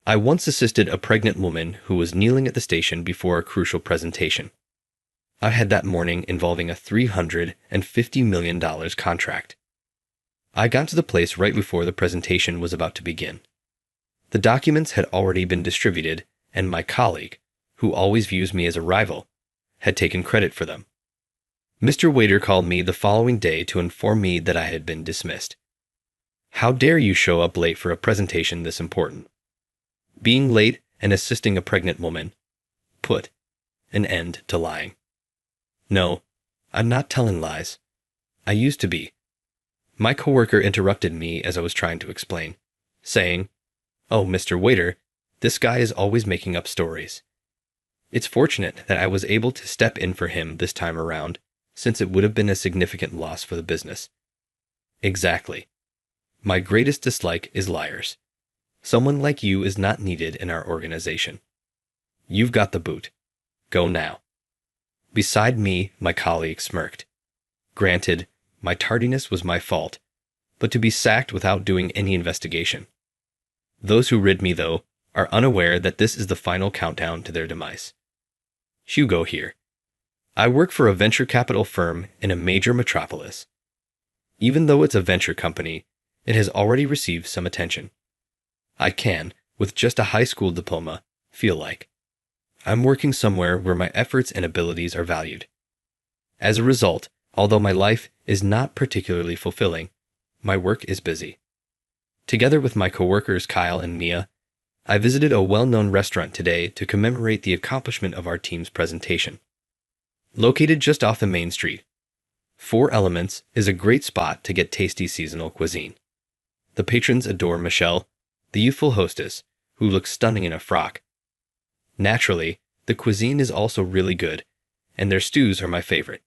I once assisted a pregnant woman who was kneeling at the station before a crucial presentation. I had that morning involving a $350 million contract. I got to the place right before the presentation was about to begin. The documents had already been distributed, and my colleague, who always views me as a rival, had taken credit for them. Mr. Waiter called me the following day to inform me that I had been dismissed. How dare you show up late for a presentation this important? Being late and assisting a pregnant woman put an end to lying. No, I'm not telling lies. I used to be. My coworker interrupted me as I was trying to explain, saying, "Oh, Mr. Waiter, this guy is always making up stories." It's fortunate that I was able to step in for him this time around, since it would have been a significant loss for the business. Exactly. My greatest dislike is liars. Someone like you is not needed in our organization. You've got the boot. Go now. Beside me, my colleague smirked. Granted, my tardiness was my fault, but to be sacked without doing any investigation. Those who rid me, though, are unaware that this is the final countdown to their demise. Hugo here. I work for a venture capital firm in a major metropolis. Even though it's a venture company, it has already received some attention. I can, with just a high school diploma, feel like I'm working somewhere where my efforts and abilities are valued. As a result, although my life is not particularly fulfilling, my work is busy. Together with my coworkers Kyle and Mia, I visited a well-known restaurant today to commemorate the accomplishment of our team's presentation. Located just off the main street, Four Elements is a great spot to get tasty seasonal cuisine. The patrons adore Michelle, the youthful hostess, who looks stunning in a frock. Naturally, the cuisine is also really good, and their stews are my favorite.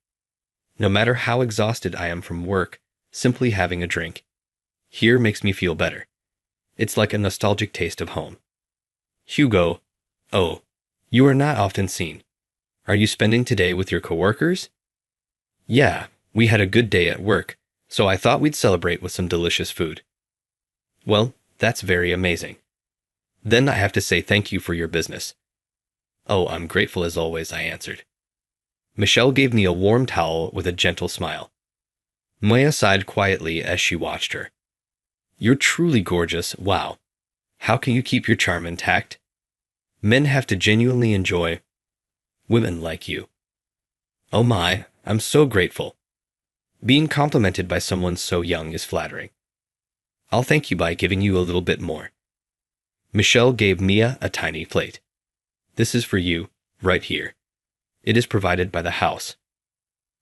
No matter how exhausted I am from work, simply having a drink here makes me feel better. It's like a nostalgic taste of home. Hugo, oh, you are not often seen. Are you spending today with your coworkers? Yeah, we had a good day at work, so I thought we'd celebrate with some delicious food. Well, that's very amazing. Then I have to say thank you for your business. Oh, I'm grateful as always, I answered. Michelle gave me a warm towel with a gentle smile. Maya sighed quietly as she watched her. You're truly gorgeous, wow. How can you keep your charm intact? Men have to genuinely enjoy women like you. Oh my, I'm so grateful. Being complimented by someone so young is flattering. I'll thank you by giving you a little bit more. Michelle gave Mia a tiny plate. This is for you, right here. It is provided by the house.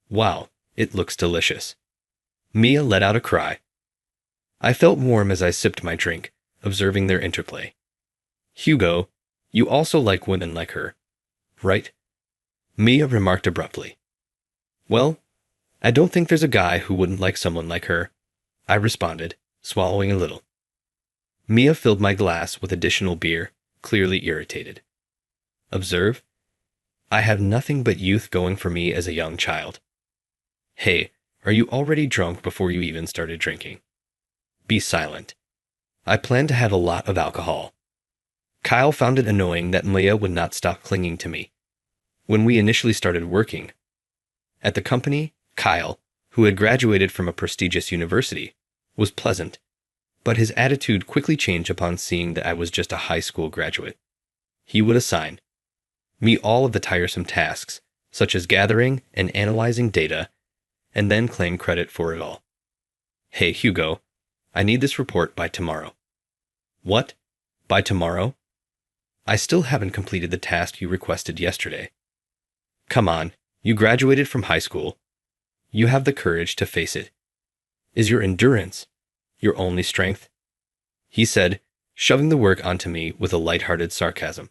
Wow, it looks delicious. Mia let out a cry. I felt warm as I sipped my drink, observing their interplay. Hugo, you also like women like her, right? Mia remarked abruptly. Well, I don't think there's a guy who wouldn't like someone like her, I responded, swallowing a little. Mia filled my glass with additional beer, clearly irritated. Observe, I have nothing but youth going for me as a young child. Hey, are you already drunk before you even started drinking? Be silent. I plan to have a lot of alcohol. Kyle found it annoying that Mia would not stop clinging to me. When we initially started working at the company, Kyle, who had graduated from a prestigious university, was pleasant, but his attitude quickly changed upon seeing that I was just a high school graduate. He would assign me all of the tiresome tasks, such as gathering and analyzing data, and then claim credit for it all. Hey, Hugo, I need this report by tomorrow. What? By tomorrow? I still haven't completed the task you requested yesterday. Come on, you graduated from high school. You have the courage to face it. Is your endurance your only strength? He said, shoving the work onto me with a light-hearted sarcasm.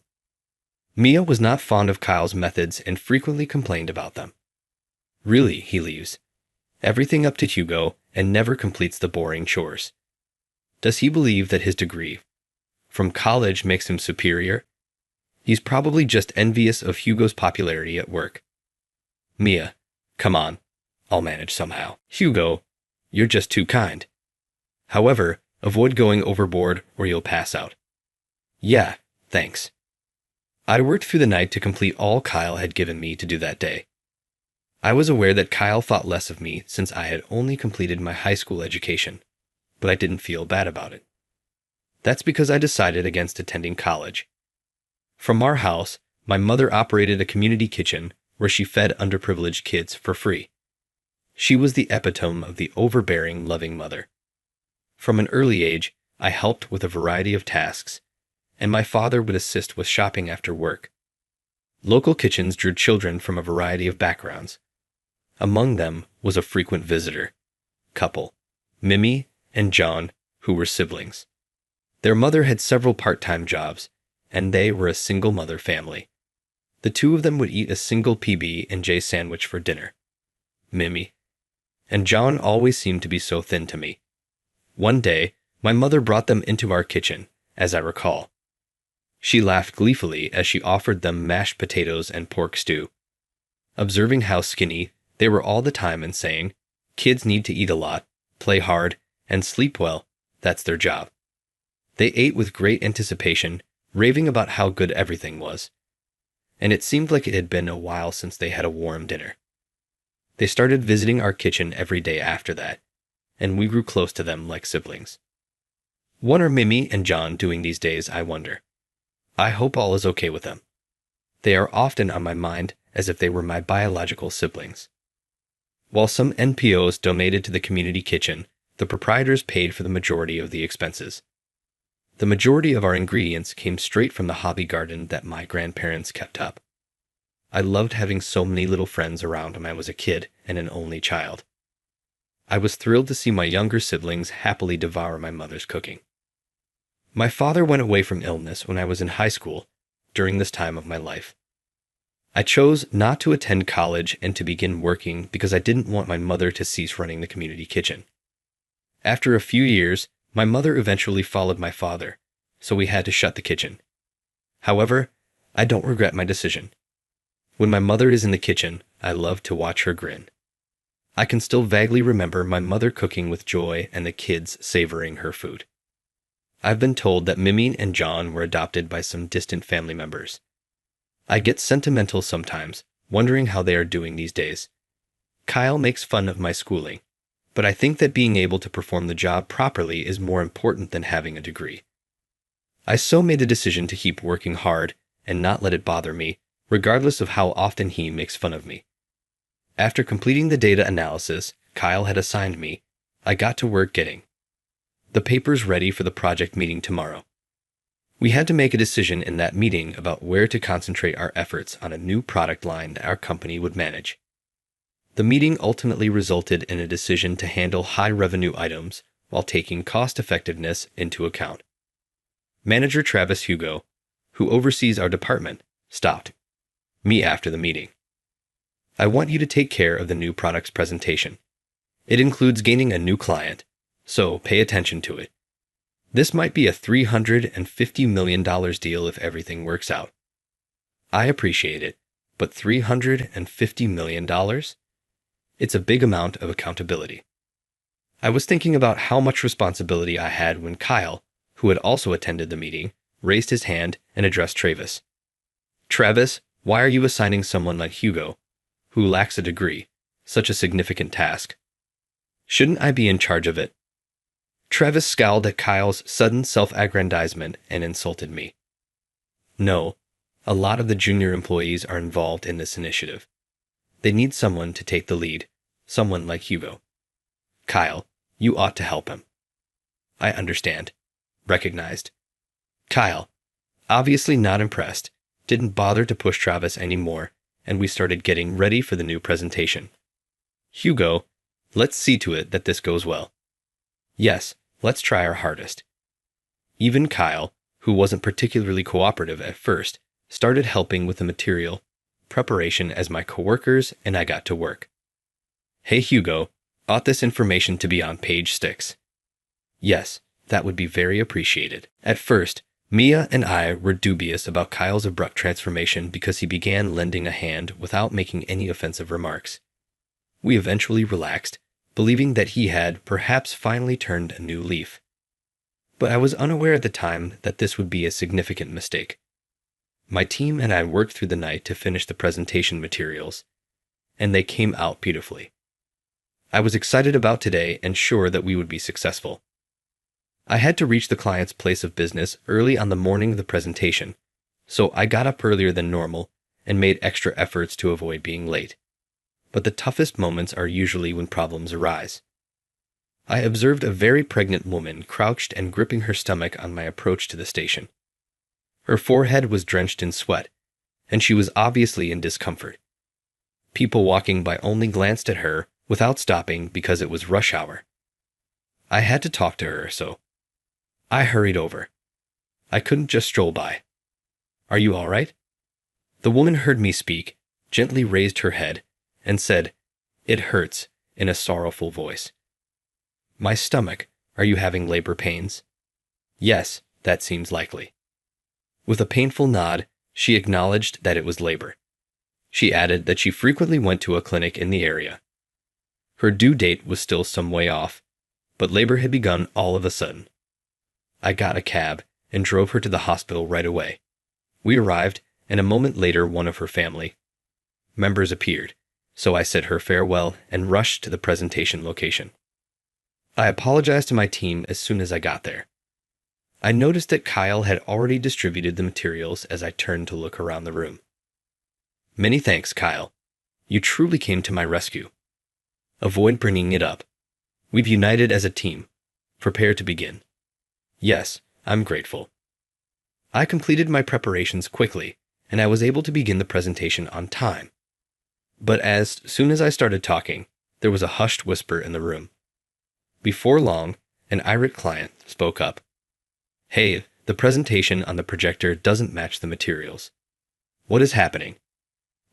Mia was not fond of Kyle's methods and frequently complained about them. Really, he leaves everything up to Hugo and never completes the boring chores. Does he believe that his degree from college makes him superior? He's probably just envious of Hugo's popularity at work. Mia, come on, I'll manage somehow. Hugo, you're just too kind. However, avoid going overboard or you'll pass out. Yeah, Thanks. I worked through the night to complete all Kyle had given me to do that day. I was aware that Kyle thought less of me since I had only completed my high school education, but I didn't feel bad about it. That's because I decided against attending college. From our house, my mother operated a community kitchen where she fed underprivileged kids for free. She was the epitome of the overbearing, loving mother. From an early age, I helped with a variety of tasks, and my father would assist with shopping after work. Local kitchens drew children from a variety of backgrounds. Among them was a frequent visitor couple, Mimi and John, who were siblings. Their mother had several part-time jobs, and they were a single-mother family. The two of them would eat a single PB&J sandwich for dinner. Mimi and John always seemed to be so thin to me. One day, my mother brought them into our kitchen, as I recall. She laughed gleefully as she offered them mashed potatoes and pork stew. Observing how skinny they were all the time and saying, "Kids need to eat a lot, play hard, and sleep well. That's their job." They ate with great anticipation, raving about how good everything was. And it seemed like it had been a while since they had a warm dinner. They started visiting our kitchen every day after that, and we grew close to them like siblings. What are Mimi and John doing these days, I wonder? I hope all is okay with them. They are often on my mind as if they were my biological siblings. While some NPOs donated to the community kitchen, the proprietors paid for the majority of the expenses. The majority of our ingredients came straight from the hobby garden that my grandparents kept up. I loved having so many little friends around when I was a kid and an only child. I was thrilled to see my younger siblings happily devour my mother's cooking. My father went away from illness when I was in high school during this time of my life. I chose not to attend college and to begin working because I didn't want my mother to cease running the community kitchen. After a few years, my mother eventually followed my father, so we had to shut the kitchen. However, I don't regret my decision. When my mother is in the kitchen, I love to watch her grin. I can still vaguely remember my mother cooking with joy and the kids savoring her food. I've been told that Mimi and John were adopted by some distant family members. I get sentimental sometimes, wondering how they are doing these days. Kyle makes fun of my schooling, but I think that being able to perform the job properly is more important than having a degree. I so made a decision to keep working hard and not let it bother me, regardless of how often he makes fun of me. After completing the data analysis Kyle had assigned me, I got to work getting the papers ready for the project meeting tomorrow. We had to make a decision in that meeting about where to concentrate our efforts on a new product line that our company would manage. The meeting ultimately resulted in a decision to handle high-revenue items while taking cost-effectiveness into account. Manager Travis Hugo, who oversees our department, stopped me after the meeting. "I want you to take care of the new product's presentation. It includes gaining a new client, so pay attention to it. This might be a $350 million deal if everything works out." I appreciate it, but $350 million? It's a big amount of accountability. I was thinking about how much responsibility I had when Kyle, who had also attended the meeting, raised his hand and addressed Travis. "Travis, why are you assigning someone like Hugo, who lacks a degree, such a significant task? Shouldn't I be in charge of it?" Travis scowled at Kyle's sudden self-aggrandizement and insulted me. "No, a lot of the junior employees are involved in this initiative. They need someone to take the lead, someone like Hugo. Kyle, you ought to help him." "I understand." Recognized. Kyle, obviously not impressed, didn't bother to push Travis anymore, and we started getting ready for the new presentation. "Hugo, let's see to it that this goes well." "Yes, let's try our hardest." Even Kyle, who wasn't particularly cooperative at first, started helping with the material preparation as my coworkers, and I got to work. "Hey Hugo, ought this information to be on page 6? "Yes, that would be very appreciated." At first, Mia and I were dubious about Kyle's abrupt transformation because he began lending a hand without making any offensive remarks. We eventually relaxed, believing that he had perhaps finally turned a new leaf. but I was unaware at the time that this would be a significant mistake. My team and I worked through the night to finish the presentation materials, and they came out beautifully. I was excited about today and sure that we would be successful. I had to reach the client's place of business early on the morning of the presentation, so I got up earlier than normal and made extra efforts to avoid being late. But the toughest moments are usually when problems arise. I observed a very pregnant woman crouched and gripping her stomach on my approach to the station. Her forehead was drenched in sweat, and she was obviously in discomfort. People walking by only glanced at her without stopping because it was rush hour. I had to talk to her, so I hurried over. I couldn't just stroll by. "Are you all right?" The woman heard me speak, gently raised her head, and said, "It hurts," in a sorrowful voice. "My stomach. Are you having labor pains?" "Yes, that seems likely." With a painful nod, she acknowledged that it was labor. She added that she frequently went to a clinic in the area. Her due date was still some way off, but labor had begun all of a sudden. I got a cab and drove her to the hospital right away. We arrived, and a moment later one of her family members appeared, so I said her farewell and rushed to the presentation location. I apologized to my team as soon as I got there. I noticed that Kyle had already distributed the materials as I turned to look around the room. "Many thanks, Kyle. You truly came to my rescue." Avoid bringing it up. We've united as a team. Prepare to begin. Yes, I'm grateful. I completed my preparations quickly, and I was able to begin the presentation on time. But as soon as I started talking, there was a hushed whisper in the room. Before long, an irate client spoke up. "Hey, the presentation on the projector doesn't match the materials. What is happening?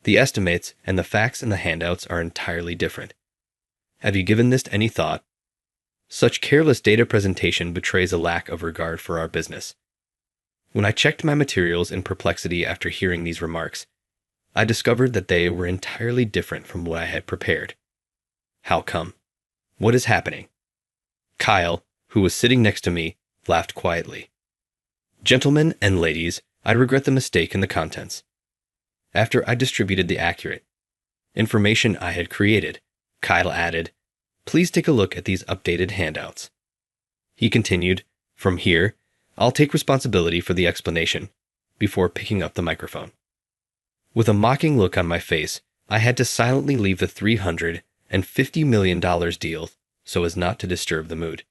The estimates and the facts in the handouts are entirely different. Have you given this any thought? Such careless data presentation betrays a lack of regard for our business." When I checked my materials in perplexity after hearing these remarks, I discovered that they were entirely different from what I had prepared. How come? What is happening? Kyle, who was sitting next to me, laughed quietly. "Gentlemen and ladies, I regret the mistake in the contents." After I distributed the accurate information I had created, Kyle added, "Please take a look at these updated handouts." He continued, "From here, I'll take responsibility for the explanation," before picking up the microphone. With a mocking look on my face, I had to silently leave the $350 million deal so as not to disturb the mood.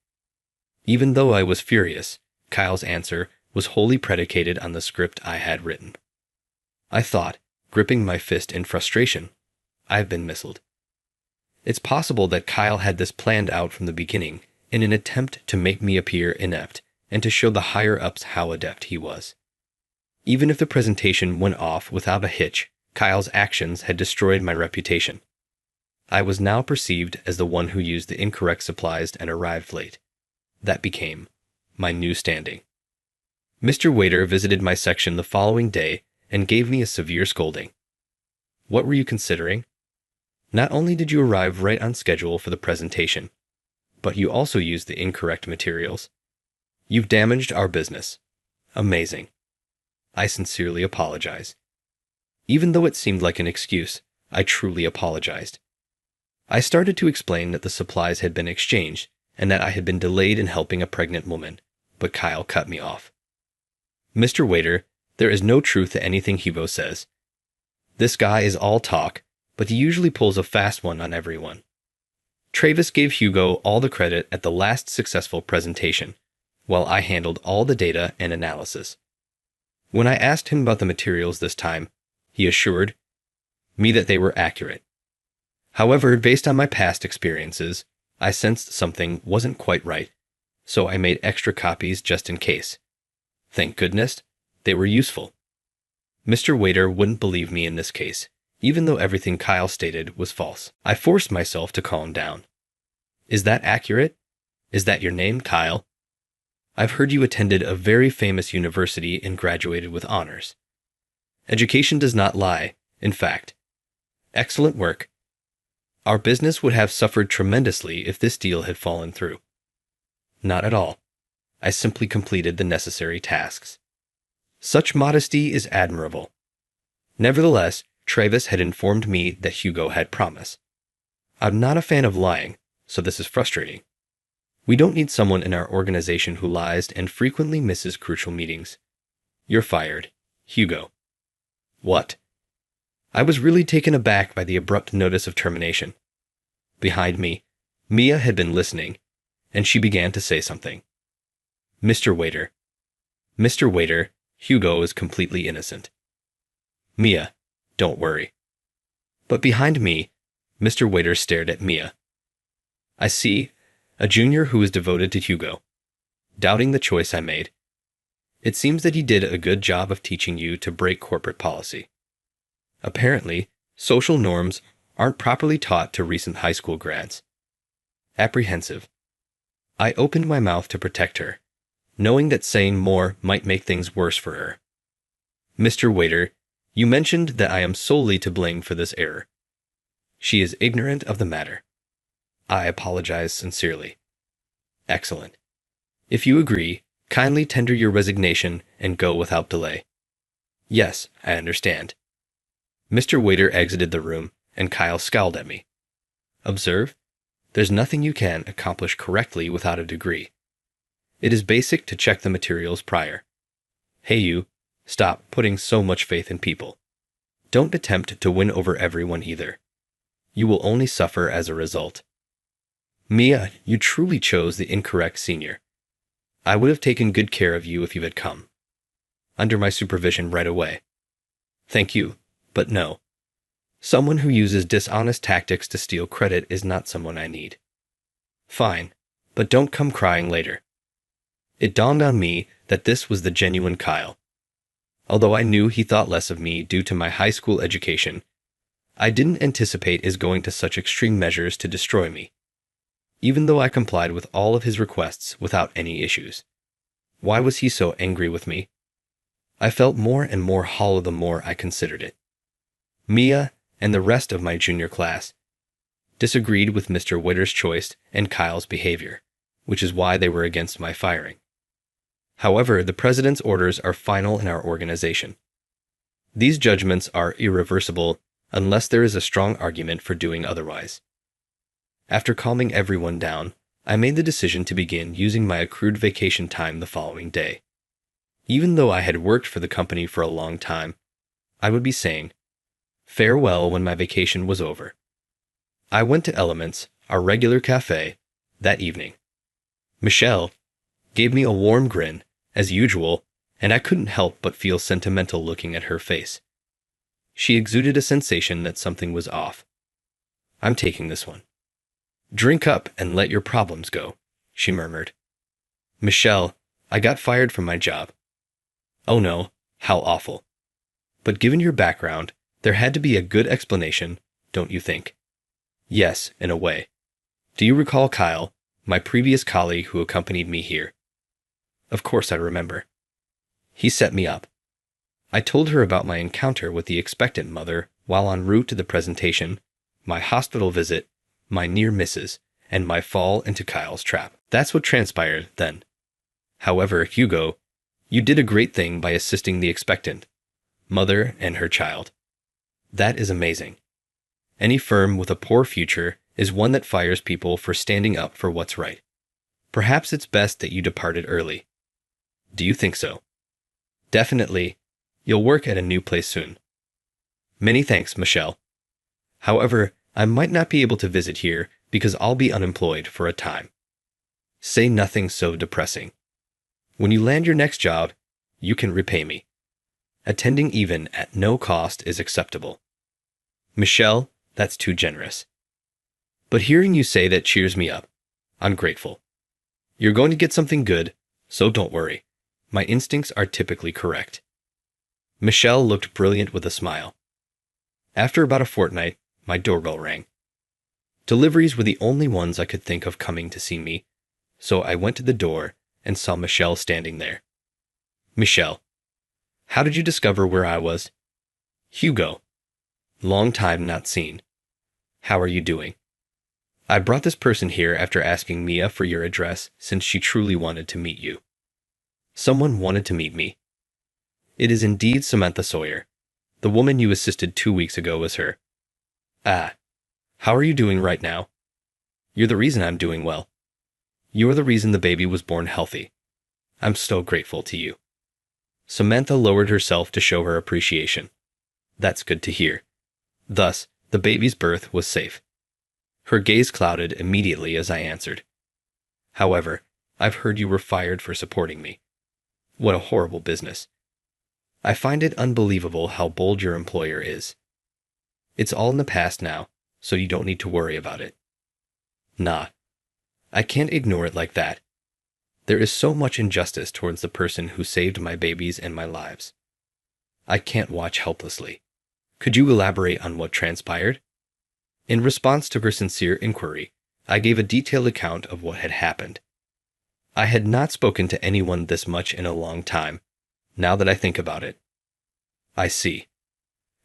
Even though I was furious, Kyle's answer was wholly predicated on the script I had written. I thought, gripping my fist in frustration, I've been misled. It's possible that Kyle had this planned out from the beginning in an attempt to make me appear inept and to show the higher-ups how adept he was. Even if the presentation went off without a hitch, Kyle's actions had destroyed my reputation. I was now perceived as the one who used the incorrect supplies and arrived late. That became my new standing. Mr. Waiter visited my section the following day and gave me a severe scolding. "What were you considering? Not only did you arrive right on schedule for the presentation, but you also used the incorrect materials. You've damaged our business. Amazing. I sincerely apologize." Even though it seemed like an excuse, I truly apologized. I started to explain that the supplies had been exchanged and that I had been delayed in helping a pregnant woman, but Kyle cut me off. "Mr. Waiter, there is no truth to anything Hugo says. This guy is all talk, but he usually pulls a fast one on everyone. Travis gave Hugo all the credit at the last successful presentation, while I handled all the data and analysis. When I asked him about the materials this time, he assured me that they were accurate. However, based on my past experiences, I sensed something wasn't quite right, so I made extra copies just in case. Thank goodness, they were useful. Mr. Waiter wouldn't believe me in this case, even though everything Kyle stated was false. I forced myself to calm down. "Is that accurate? Is that your name, Kyle? I've heard you attended a very famous university and graduated with honors. Education does not lie, in fact. Excellent work. Our business would have suffered tremendously if this deal had fallen through." "Not at all. I simply completed the necessary tasks. Such modesty is admirable. Nevertheless, Travis had informed me that Hugo had promise. I'm not a fan of lying, so this is frustrating. We don't need someone in our organization who lies and frequently misses crucial meetings. You're fired, Hugo. What? I was really taken aback by the abrupt notice of termination. Behind me, Mia had been listening, and she began to say something. Mr. Waiter. Mr. Waiter, Hugo is completely innocent. Mia, don't worry. But behind me, Mr. Waiter stared at Mia. I see, a junior who is devoted to Hugo, doubting the choice I made. It seems that he did a good job of teaching you to break corporate policy. Apparently, social norms aren't properly taught to recent high school grads. Apprehensive. I opened my mouth to protect her, knowing that saying more might make things worse for her. Mr. Waiter, you mentioned that I am solely to blame for this error. She is ignorant of the matter. I apologize sincerely. Excellent. If you agree, kindly tender your resignation and go without delay. Yes, I understand. Mr. Waiter exited the room, and Kyle scowled at me. Observe, there's nothing you can accomplish correctly without a degree. It is basic to check the materials prior. Hey you, stop putting so much faith in people. Don't attempt to win over everyone either. You will only suffer as a result. Mia, you truly chose the incorrect senior. I would have taken good care of you if you had come. Under my supervision right away. Thank you, but no. Someone who uses dishonest tactics to steal credit is not someone I need. Fine, but don't come crying later. It dawned on me that this was the genuine Kyle. Although I knew he thought less of me due to my high school education, I didn't anticipate his going to such extreme measures to destroy me, even though I complied with all of his requests without any issues. Why was he so angry with me? I felt more and more hollow the more I considered it. Mia and the rest of my junior class disagreed with Mr. Waiter's choice and Kyle's behavior, which is why they were against my firing. However, the president's orders are final in our organization. These judgments are irreversible unless there is a strong argument for doing otherwise. After calming everyone down, I made the decision to begin using my accrued vacation time the following day. Even though I had worked for the company for a long time, I would be saying farewell when my vacation was over. I went to Elements, our regular cafe, that evening. Michelle gave me a warm grin, as usual, and I couldn't help but feel sentimental looking at her face. She exuded a sensation that something was off. I'm taking this one. Drink up and let your problems go, she murmured. Michelle, I got fired from my job. Oh no, how awful. But given your background, there had to be a good explanation, don't you think? Yes, in a way. Do you recall Kyle, my previous colleague who accompanied me here? Of course I remember. He set me up. I told her about my encounter with the expectant mother while en route to the presentation, my hospital visit, my near misses, and my fall into Kyle's trap. That's what transpired then. However, Hugo, you did a great thing by assisting the expectant mother and her child. That is amazing. Any firm with a poor future is one that fires people for standing up for what's right. Perhaps it's best that you departed early. Do you think so? Definitely. You'll work at a new place soon. Many thanks, Michelle. However, I might not be able to visit here because I'll be unemployed for a time. Say nothing so depressing. When you land your next job, you can repay me. Attending even at no cost is acceptable. Michelle, that's too generous. But hearing you say that cheers me up. I'm grateful. You're going to get something good, so don't worry. My instincts are typically correct. Michelle looked brilliant with a smile. After about a fortnight, my doorbell rang. Deliveries were the only ones I could think of coming to see me, so I went to the door and saw Michelle standing there. Michelle, how did you discover where I was? Hugo. Long time not seen. How are you doing? I brought this person here after asking Mia for your address since she truly wanted to meet you. Someone wanted to meet me. It is indeed Samantha Sawyer. The woman you assisted 2 weeks ago was her. Ah. How are you doing right now? You're the reason I'm doing well. You're the reason the baby was born healthy. I'm so grateful to you. Samantha lowered herself to show her appreciation. That's good to hear. Thus, the baby's birth was safe. Her gaze clouded immediately as I answered. However, I've heard you were fired for supporting me. What a horrible business. I find it unbelievable how bold your employer is. It's all in the past now, so you don't need to worry about it. Nah. I can't ignore it like that. There is so much injustice towards the person who saved my babies and my lives. I can't watch helplessly. Could you elaborate on what transpired? In response to her sincere inquiry, I gave a detailed account of what had happened. I had not spoken to anyone this much in a long time, now that I think about it. I see.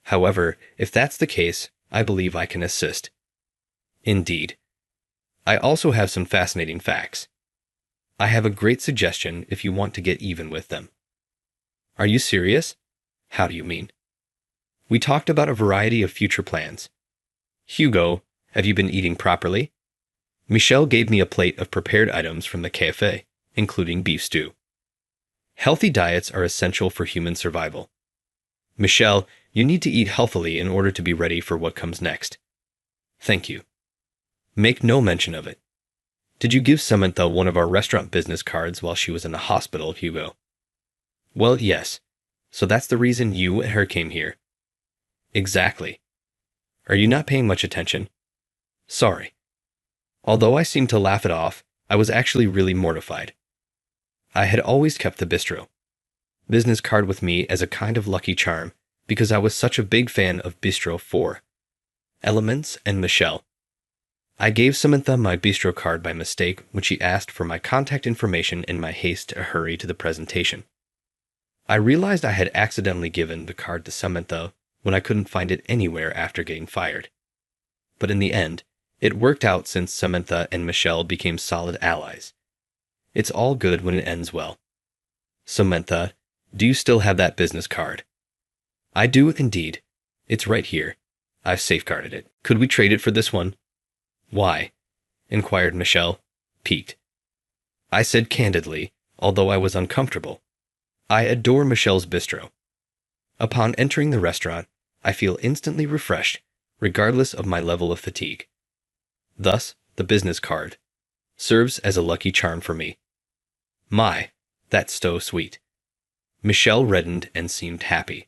However, if that's the case, I believe I can assist. Indeed. I also have some fascinating facts. I have a great suggestion if you want to get even with them. Are you serious? How do you mean? We talked about a variety of future plans. Hugo, have you been eating properly? Michelle gave me a plate of prepared items from the cafe, including beef stew. Healthy diets are essential for human survival. Michelle, you need to eat healthily in order to be ready for what comes next. Thank you. Make no mention of it. Did you give Samantha one of our restaurant business cards while she was in the hospital, Hugo? Well, yes. So that's the reason you and her came here. Exactly. Are you not paying much attention? Sorry. Although I seemed to laugh it off, I was actually really mortified. I had always kept the bistro business card with me as a kind of lucky charm because I was such a big fan of Bistro 4, Elements, and Michelle. I gave Samantha my bistro card by mistake when she asked for my contact information in my haste to hurry to the presentation. I realized I had accidentally given the card to Samantha when I couldn't find it anywhere after getting fired. But in the end, it worked out since Samantha and Michelle became solid allies. It's all good when it ends well. Samantha, do you still have that business card? I do indeed. It's right here. I've safeguarded it. Could we trade it for this one? Why? Inquired Michelle, piqued. I said candidly, although I was uncomfortable. I adore Michelle's bistro. Upon entering the restaurant, I feel instantly refreshed, regardless of my level of fatigue. Thus, the business card serves as a lucky charm for me. My, that's so sweet. Michelle reddened and seemed happy.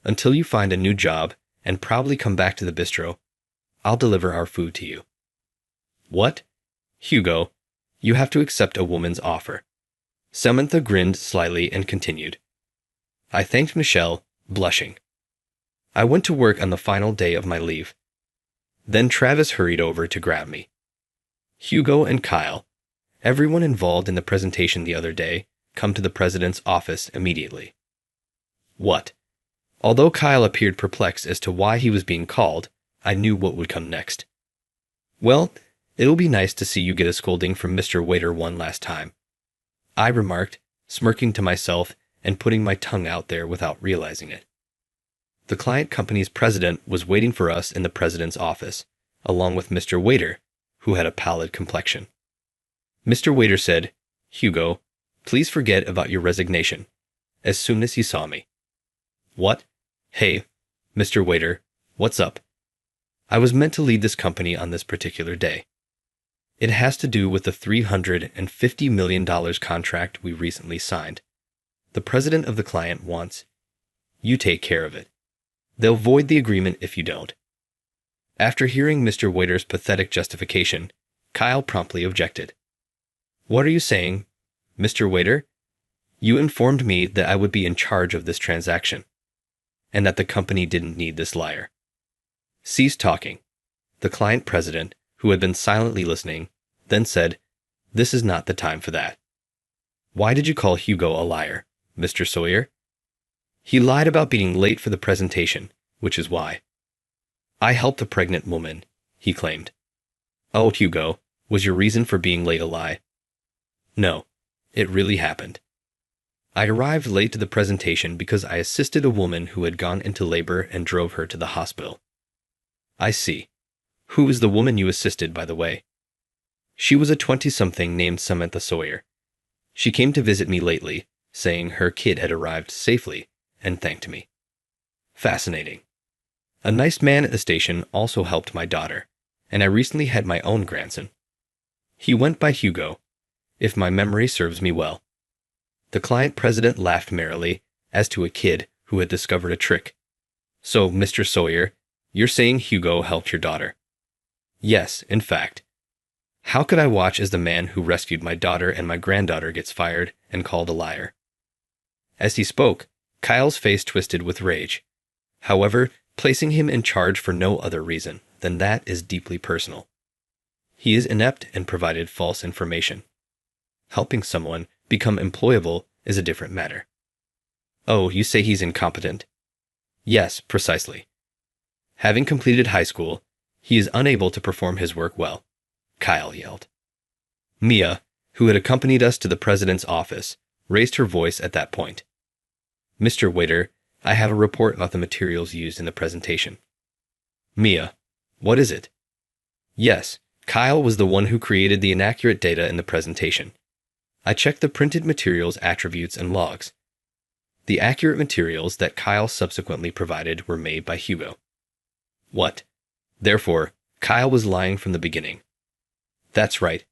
Until you find a new job and probably come back to the bistro, I'll deliver our food to you. What? Hugo, you have to accept a woman's offer. Samantha grinned slightly and continued. I thanked Michelle, blushing. I went to work on the final day of my leave. Then Travis hurried over to grab me. Hugo and Kyle, everyone involved in the presentation the other day, come to the president's office immediately. What? Although Kyle appeared perplexed as to why he was being called, I knew what would come next. Well, it'll be nice to see you get a scolding from Mr. Waiter one last time, I remarked, smirking to myself and putting my tongue out there without realizing it. The client company's president was waiting for us in the president's office, along with Mr. Waiter, who had a pallid complexion. Mr. Waiter said, Hugo, please forget about your resignation, as soon as he saw me. What? Hey, Mr. Waiter, what's up? I was meant to lead this company on this particular day. It has to do with the $350 million contract we recently signed. The president of the client wants you take care of it. They'll void the agreement if you don't. After hearing Mr. Waiter's pathetic justification, Kyle promptly objected. What are you saying, Mr. Waiter? You informed me that I would be in charge of this transaction, and that the company didn't need this liar. Cease talking. The client president, who had been silently listening, then said, This is not the time for that. Why did you call Hugo a liar, Mr. Sawyer? He lied about being late for the presentation, which is why. I helped a pregnant woman, he claimed. Oh, Hugo, was your reason for being late a lie? No, it really happened. I arrived late to the presentation because I assisted a woman who had gone into labor and drove her to the hospital. I see. Who is the woman you assisted, by the way? She was a 20-something named Samantha Sawyer. She came to visit me lately, saying her kid had arrived safely, and thanked me. Fascinating. A nice man at the station also helped my daughter, and I recently had my own grandson. He went by Hugo, if my memory serves me well. The client president laughed merrily, as to a kid who had discovered a trick. So, Mr. Sawyer, you're saying Hugo helped your daughter? Yes, in fact. How could I watch as the man who rescued my daughter and my granddaughter gets fired and called a liar? As he spoke, Kyle's face twisted with rage. However, placing him in charge for no other reason than that is deeply personal. He is inept and provided false information. Helping someone become employable is a different matter. Oh, you say he's incompetent? Yes, precisely. Having completed high school, he is unable to perform his work well, Kyle yelled. Mia, who had accompanied us to the president's office, raised her voice at that point. Mr. Waiter, I have a report about the materials used in the presentation. Mia, what is it? Yes, Kyle was the one who created the inaccurate data in the presentation. I checked the printed materials attributes and logs. The accurate materials that Kyle subsequently provided were made by Hugo. What? Therefore, Kyle was lying from the beginning. That's right,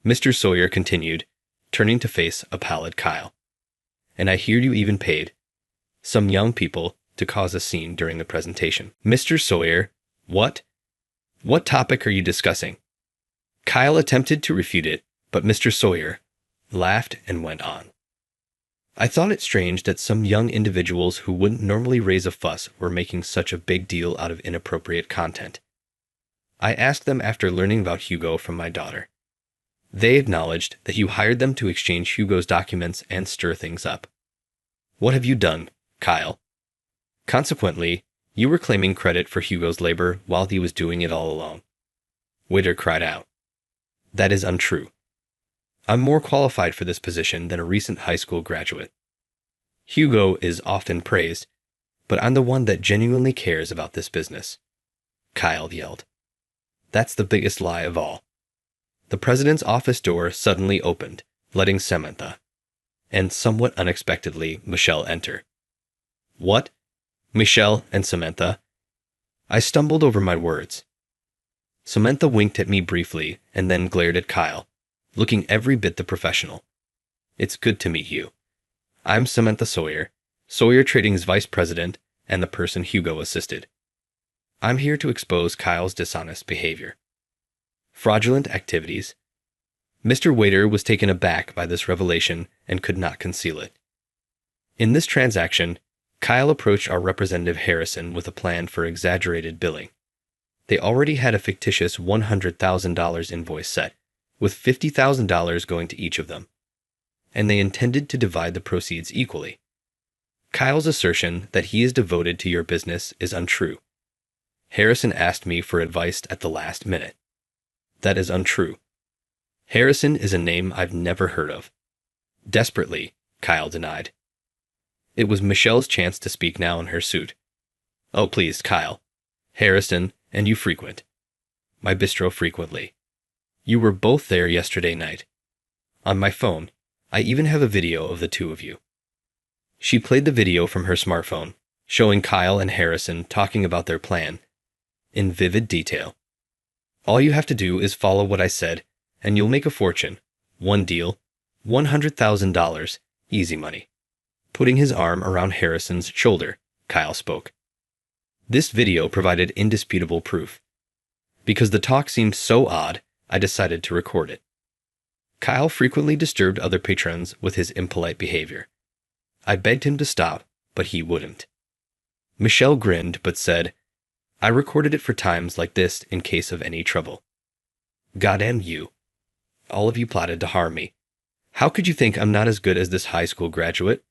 Mr. Sawyer continued, turning to face a pallid Kyle. And I hear you even paid some young people to cause a scene during the presentation. Mr. Sawyer, what? What topic are you discussing? Kyle attempted to refute it, but Mr. Sawyer laughed and went on. I thought it strange that some young individuals who wouldn't normally raise a fuss were making such a big deal out of inappropriate content. I asked them after learning about Hugo from my daughter. They acknowledged that you hired them to exchange Hugo's documents and stir things up. What have you done, Kyle? Consequently, you were claiming credit for Hugo's labor while he was doing it all alone. Waiter cried out. That is untrue. I'm more qualified for this position than a recent high school graduate. Hugo is often praised, but I'm the one that genuinely cares about this business. Kyle yelled. That's the biggest lie of all. The president's office door suddenly opened, letting Samantha, and somewhat unexpectedly, Michelle enter. What? Michelle and Samantha? I stumbled over my words. Samantha winked at me briefly and then glared at Kyle, looking every bit the professional. It's good to meet you. I'm Samantha Sawyer, Sawyer Trading's vice president and the person Hugo assisted. I'm here to expose Kyle's dishonest behavior. Fraudulent activities. Mr. Waiter was taken aback by this revelation and could not conceal it. In this transaction, Kyle approached our representative Harrison with a plan for exaggerated billing. They already had a fictitious $100,000 invoice set, with $50,000 going to each of them, and they intended to divide the proceeds equally. Kyle's assertion that he is devoted to your business is untrue. Harrison asked me for advice at the last minute. That is untrue. Harrison is a name I've never heard of. Desperately, Kyle denied. It was Michelle's chance to speak now in her suit. Oh, please, Kyle. Harrison, and you frequent my bistro frequently. You were both there yesterday night. On my phone, I even have a video of the two of you. She played the video from her smartphone, showing Kyle and Harrison talking about their plan in vivid detail. All you have to do is follow what I said, and you'll make a fortune. One deal, $100,000, easy money. Putting his arm around Harrison's shoulder, Kyle spoke. This video provided indisputable proof. Because the talk seemed so odd, I decided to record it. Kyle frequently disturbed other patrons with his impolite behavior. I begged him to stop, but he wouldn't. Michelle grinned but said, I recorded it for times like this in case of any trouble. Goddamn you. All of you plotted to harm me. How could you think I'm not as good as this high school graduate?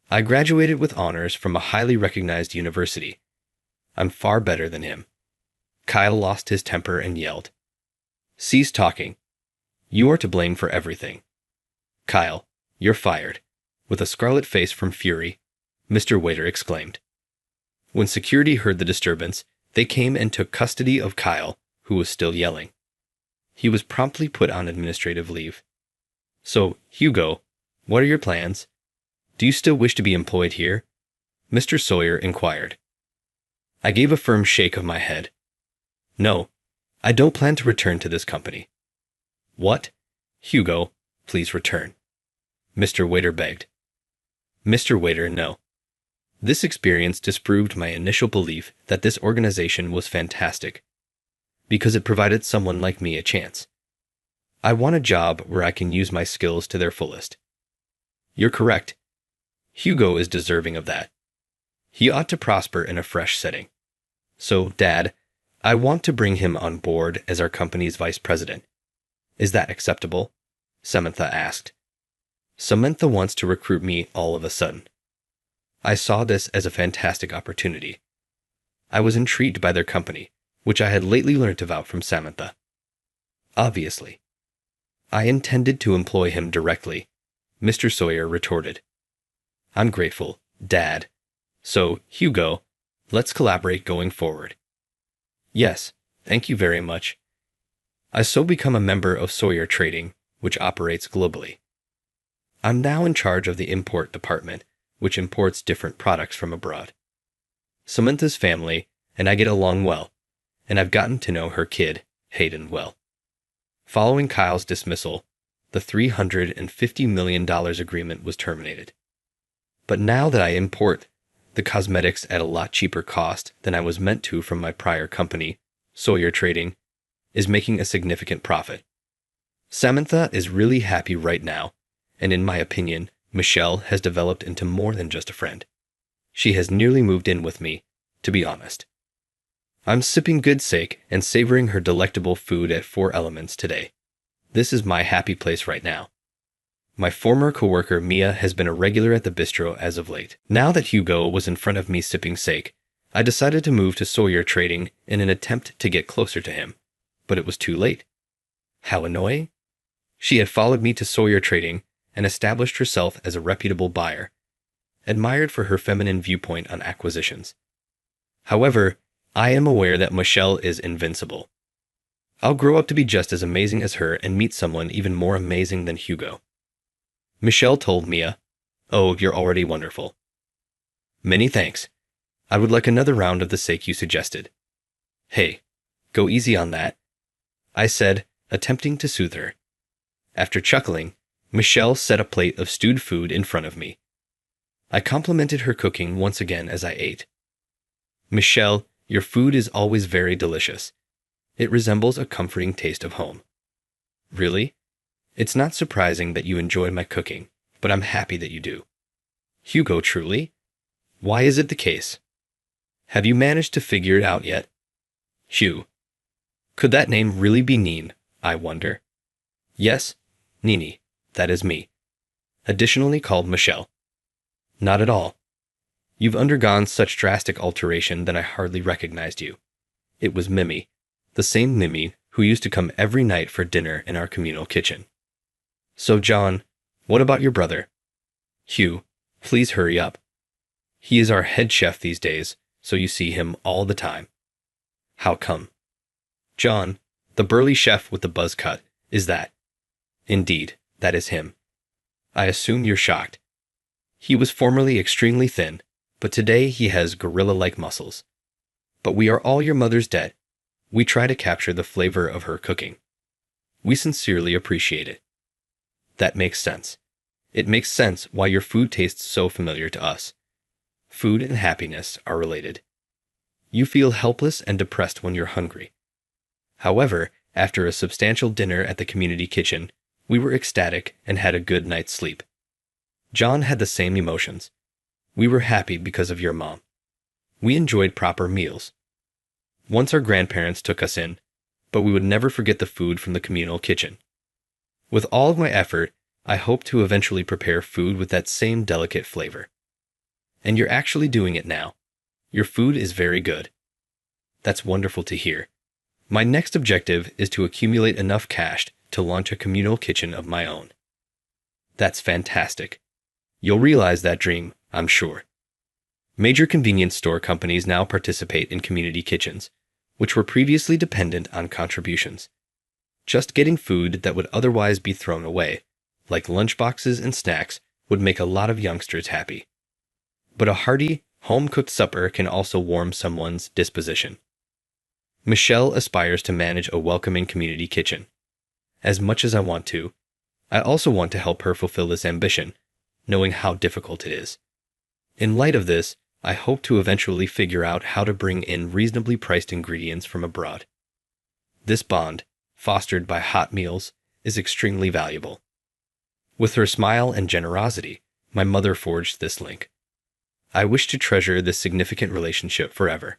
I graduated with honors from a highly recognized university. I'm far better than him. Kyle lost his temper and yelled. Cease talking. You are to blame for everything. Kyle, you're fired. With a scarlet face from fury, Mr. Waiter exclaimed. When security heard the disturbance, they came and took custody of Kyle, who was still yelling. He was promptly put on administrative leave. So, Hugo, what are your plans? Do you still wish to be employed here? Mr. Sawyer inquired. I gave a firm shake of my head. No, I don't plan to return to this company. What? Hugo, please return. Mr. Waiter begged. Mr. Waiter, no. This experience disproved my initial belief that this organization was fantastic, because it provided someone like me a chance. I want a job where I can use my skills to their fullest. You're correct. Hugo is deserving of that. He ought to prosper in a fresh setting. So, Dad, I want to bring him on board as our company's vice president. Is that acceptable? Samantha asked. Samantha wants to recruit me all of a sudden. I saw this as a fantastic opportunity. I was intrigued by their company, which I had lately learnt about from Samantha. Obviously. I intended to employ him directly, Mr. Sawyer retorted. I'm grateful, Dad. So, Hugo, let's collaborate going forward. Yes, thank you very much. I so become a member of Sawyer Trading, which operates globally. I'm now in charge of the import department, which imports different products from abroad. Samantha's family and I get along well, and I've gotten to know her kid, Hayden, well. Following Kyle's dismissal, the $350 million agreement was terminated. But now that I import the cosmetics at a lot cheaper cost than I was meant to from my prior company, Sawyer Trading, is making a significant profit. Samantha is really happy right now, and in my opinion, Michelle has developed into more than just a friend. She has nearly moved in with me, to be honest. I'm sipping good sake and savoring her delectable food at Four Elements today. This is my happy place right now. My former coworker Mia has been a regular at the bistro as of late. Now that Hugo was in front of me sipping sake, I decided to move to Sawyer Trading in an attempt to get closer to him, but it was too late. How annoying. She had followed me to Sawyer Trading and established herself as a reputable buyer, admired for her feminine viewpoint on acquisitions. However, I am aware that Michelle is invincible. I'll grow up to be just as amazing as her and meet someone even more amazing than Hugo. Michelle told Mia, "Oh, you're already wonderful." Many thanks. I would like another round of the sake you suggested. Hey, go easy on that, I said, attempting to soothe her. After chuckling, Michelle set a plate of stewed food in front of me. I complimented her cooking once again as I ate. Michelle, your food is always very delicious. It resembles a comforting taste of home. Really? It's not surprising that you enjoy my cooking, but I'm happy that you do. Hugo, truly? Why is it the case? Have you managed to figure it out yet? Hugh. Could that name really be Neen, I wonder? Yes, Nini, that is me. Additionally called Michelle. Not at all. You've undergone such drastic alteration that I hardly recognized you. It was Mimi, the same Mimi who used to come every night for dinner in our communal kitchen. So, John, what about your brother? Hugh, please hurry up. He is our head chef these days, so you see him all the time. How come? John, the burly chef with the buzz cut, is that? Indeed, that is him. I assume you're shocked. He was formerly extremely thin, but today he has gorilla-like muscles. But we are all your mother's debt. We try to capture the flavor of her cooking. We sincerely appreciate it. That makes sense. It makes sense why your food tastes so familiar to us. Food and happiness are related. You feel helpless and depressed when you're hungry. However, after a substantial dinner at the community kitchen, we were ecstatic and had a good night's sleep. John had the same emotions. We were happy because of your mom. We enjoyed proper meals. Once our grandparents took us in, but we would never forget the food from the communal kitchen. With all of my effort, I hope to eventually prepare food with that same delicate flavor. And you're actually doing it now. Your food is very good. That's wonderful to hear. My next objective is to accumulate enough cash to launch a communal kitchen of my own. That's fantastic. You'll realize that dream, I'm sure. Major convenience store companies now participate in community kitchens, which were previously dependent on contributions. Just getting food that would otherwise be thrown away, like lunchboxes and snacks, would make a lot of youngsters happy. But a hearty, home-cooked supper can also warm someone's disposition. Michelle aspires to manage a welcoming community kitchen. As much as I want to, I also want to help her fulfill this ambition, knowing how difficult it is. In light of this, I hope to eventually figure out how to bring in reasonably priced ingredients from abroad. This bond, fostered by hot meals, is extremely valuable. With her smile and generosity, my mother forged this link. I wish to treasure this significant relationship forever.